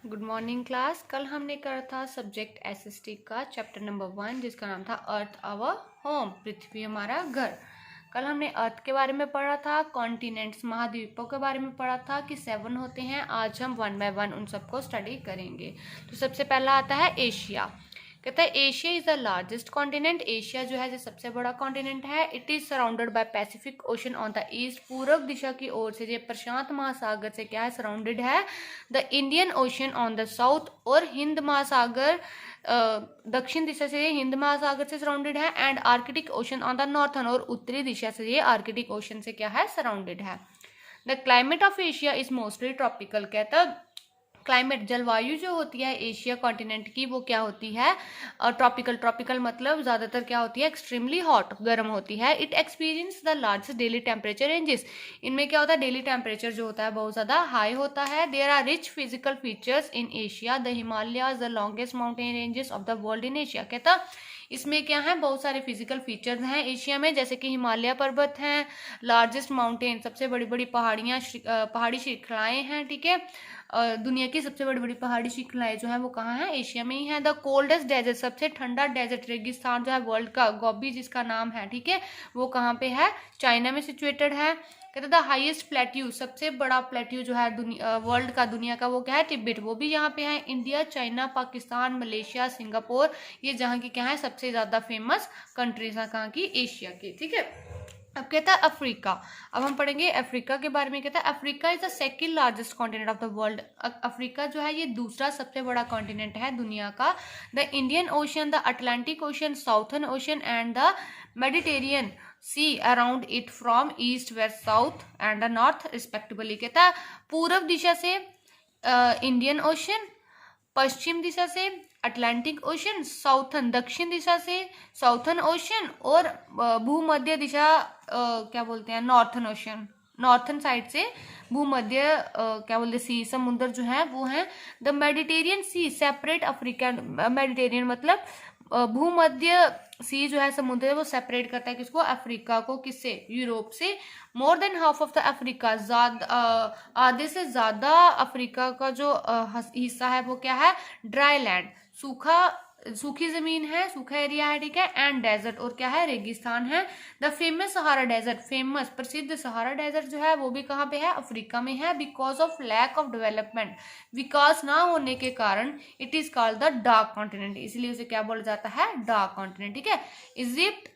Good morning class. कल हमने करा था सब्जेक्ट एसएसटी का चैप्टर नंबर 1 जिसका नाम था अर्थ आवर होम, पृथ्वी हमारा घर। कल हमने अर्थ के बारे में पढ़ा था, कॉन्टिनेंट्स महाद्वीपों के बारे में पढ़ा था कि 7 होते हैं। आज हम 1 बाय 1 उन सबको स्टडी करेंगे। तो सबसे पहला आता है एशिया। कहता है Asia is the largest continent. Asia जो है जो सबसे बड़ा कॉन्टिनेंट है। It is surrounded by Pacific ocean on the east. पूर्व दिशा की ओर से ये प्रशांत महासागर से क्या है, सराउंडेड है। The Indian ocean on the south, और हिंद महासागर दक्षिण दिशा से हिंद महासागर से सराउंडेड है। And Arctic ocean on the northern, और उत्तरी दिशा से ये आर्कटिक ओशन से क्या है, सराउंडेड है। The climate of Asia is mostly tropical. कहता है क्लाइमेट जलवायु जो होती है एशिया कॉन्टिनेंट की वो क्या होती है, ट्रॉपिकल। ट्रॉपिकल मतलब ज्यादातर क्या होती है, एक्सट्रीमली हॉट, गर्म होती है। It experience the largest daily temperature ranges. इनमें क्या होता है, डेली टेम्परेचर जो होता है बहुत ज्यादा हाई होता है। There are rich physical features in Asia. The Himalayas the longest mountain ranges of the world in Asia. कहता इसमें क्या है, बहुत सारे फिजिकल फीचर्स हैं एशिया में, जैसे कि हिमालय पर्वत हैं, लार्जेस्ट माउंटेन सबसे बड़ी बड़ी पहाड़ियाँ, पहाड़ी श्रृंखलाएं हैं। ठीक है, दुनिया की सबसे बड़ी बड़ी पहाड़ी श्रृंखलाएं जो है वो कहाँ है, एशिया में ही है। द कोल्डेस्ट डेजर्ट, सबसे ठंडा डेजर्ट रेगिस्तान जो है वर्ल्ड का, गोबी जिसका नाम है, ठीक है, वो कहाँ पे है, चाइना में सिचुएटेड है। कहते द हाईएस्ट प्लेट्यू, सबसे बड़ा प्लेट्यू जो है वर्ल्ड का, दुनिया का, वो क्या है, तिब्बत, वो भी यहाँ पे है। India, China, Pakistan, Malaysia, Singapore, ये जहाँ की क्या है सबसे ज्यादा फेमस कंट्रीज है, कहाँ की, एशिया की। ठीक है, अब कहता है अफ्रीका। अब हम पढ़ेंगे अफ्रीका के बारे में। कहता है Africa is the second largest continent of the world. Africa जो है ये दूसरा सबसे बड़ा कॉन्टिनेंट है दुनिया का। The Indian Ocean, the Atlantic Ocean, Southern Ocean and the Mediterranean Sea around it from east, west, south and the north respectively. कहता है पूर्व दिशा से इंडियन ओशन, पश्चिम दिशा से अटलांटिक ओशन, साउथर्न दक्षिण दिशा से साउथर्न ओशन, और भूमध्य दिशा क्या बोलते हैं, नॉर्थर्न ओशन, नॉर्थर्न साइड से भूमध्य क्या बोलते सी, समुद्र जो है वो है। The Mediterranean Sea separate Africa. Mediterranean मतलब भूमध्य सी जो है समुद्र, वो सेपरेट करता है किसको, अफ्रीका को, किससे, यूरोप से। More than half of the Africa, आधे से ज्यादा अफ्रीका का जो हिस्सा है वो क्या है, ड्राई लैंड, सूखी जमीन है, सूखा एरिया है। ठीक है, एंड डेजर्ट, और क्या है, रेगिस्तान है। The famous Sahara Desert, famous प्रसिद्ध सहारा डेजर्ट जो है वो भी कहाँ पे है, अफ्रीका में है। Because of lack of development, विकास ना होने के कारण, it is called the dark continent, इसलिए उसे क्या बोला जाता है, डार्क कॉन्टिनेंट। ठीक है, Egypt,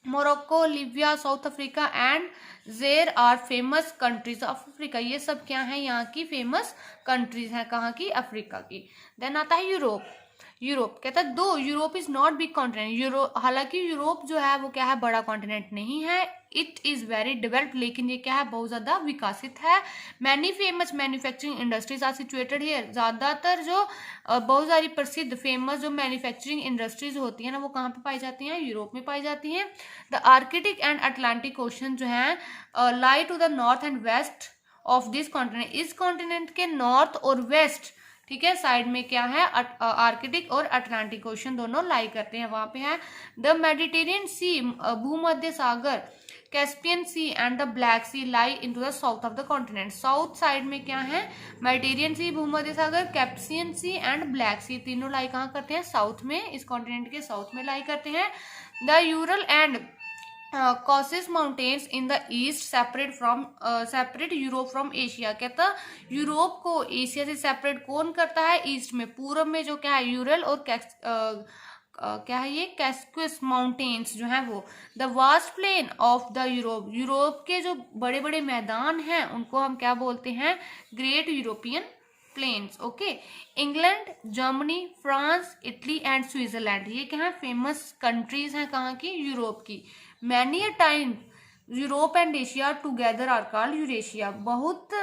Morocco, Libya, South Africa and there are famous countries of Africa. ये सब क्या है, यहाँ की फेमस कंट्रीज हैं, कहाँ की, अफ्रीका की। देन आता है यूरोप। यूरोप कहता है दो Europe is not big continent. Europe, हालांकि यूरोप जो है वो क्या है, बड़ा कॉन्टिनेंट नहीं है। इट इज वेरी डेवलप्ड, लेकिन ये क्या है, बहुत ज्यादा विकसित है। Many famous manufacturing industries are situated here. ज्यादातर जो बहुत सारी प्रसिद्ध फेमस जो मैन्युफैक्चरिंग इंडस्ट्रीज होती है ना, वो कहाँ पे पाई जाती हैं, यूरोप में पाई जाती हैं। The Arctic and Atlantic Ocean जो है lie to the north and west of this continent. इस कॉन्टिनेंट के नॉर्थ और वेस्ट, ठीक है, साइड में क्या है, आर्कटिक और अटलांटिक ओशन दोनों लाई करते हैं, वहां पे है। द मेडिटेरियन सी, भूमध्य सागर, Caspian Sea and the Black Sea lie into the south of the continent. South side में क्या है, मेडिटेरियन सी, भूमध्य सागर, Caspian Sea and Black Sea, तीनों लाई कहाँ करते हैं, साउथ में, इस कॉन्टिनेंट के साउथ में लाई करते हैं। The Ural and Caucasus mountains in the east separate Europe from Asia. कहता यूरोप को एशिया से सेपरेट कौन करता है, ईस्ट में, पूर्व में जो क्या है, यूरल और क्या है ये, कैस्क्विस माउंटेन्स जो है वो। The vast plain of the Europe, Europe के जो बड़े बड़े मैदान हैं उनको हम क्या बोलते हैं, great European plains. Okay, England, Germany, France, Italy and Switzerland, ये क्या है, फेमस कंट्रीज हैं, कहाँ की, यूरोप की। Many a time Europe and Asia together are called Eurasia. बहुत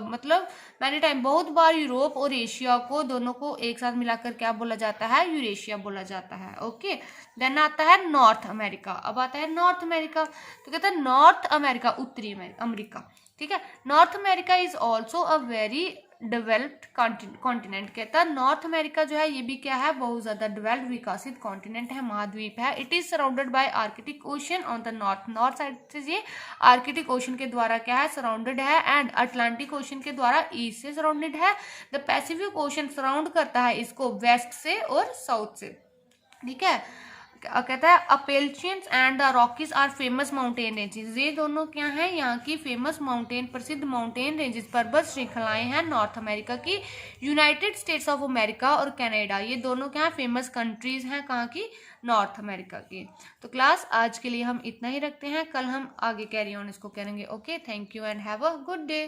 मतलब मैनी टाइम, बहुत बार यूरोप और एशिया को, दोनों को एक साथ मिलाकर क्या बोला जाता है, यूरेशिया बोला जाता है। ओके, देन आता है नॉर्थ अमेरिका। अब आता है नॉर्थ अमेरिका। तो कहता है नॉर्थ अमेरिका, उत्तरी अमेरिका। ठीक है, north America is also a very developed continent कहता है। नॉर्थ अमेरिका जो है ये भी क्या है, बहुत ज्यादा डेवलप्ड विकसित कॉन्टिनेंट है, महाद्वीप है। It is surrounded by Arctic ocean on the north side से ये आर्कटिक ओशन के द्वारा क्या है, सराउंडेड है, एंड अटलांटिक ओशन के द्वारा ईस्ट से सराउंडेड है। द पैसिफिक ओशन सराउंड करता है इसको वेस्ट से और साउथ से, ठीक है। कहता है Appalachians and the Rockies are famous mountain ranges, ये दोनों क्या हैं, यहाँ की फेमस माउंटेन, प्रसिद्ध माउंटेन रेंजेस, पर्वत श्रृंखलाएं हैं नॉर्थ अमेरिका की। यूनाइटेड स्टेट्स ऑफ अमेरिका और कनाडा, ये दोनों क्या फेमस कंट्रीज हैं, कहाँ की, नॉर्थ अमेरिका की। तो क्लास आज के लिए हम इतना ही रखते हैं, कल हम आगे कैरी ऑन इसको करेंगे। Okay, thank you and have a good day.